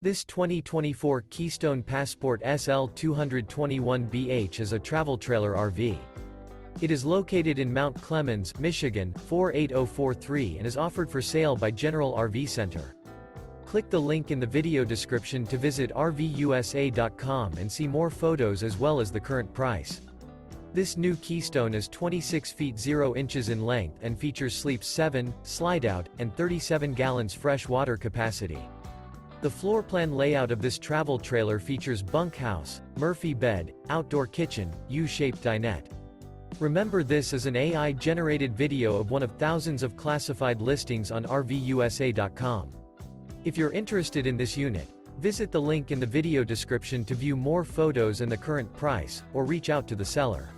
This 2024 Keystone Passport SL 221BH is a travel trailer RV. It is located in Mount Clemens, Michigan, 48043 and is offered for sale by General RV Center. Click the link in the video description to visit RVUSA.com and see more photos as well as the current price. This new Keystone is 26 feet 0 inches in length and features sleeps 7, Slideout, and 37 gallons fresh water capacity. The floor plan layout of this travel trailer features bunkhouse, Murphy bed, outdoor kitchen, U-shaped dinette. Remember, this is an AI-generated video of one of thousands of classified listings on RVUSA.com. If you're interested in this unit, visit the link in the video description to view more photos and the current price, or reach out to the seller.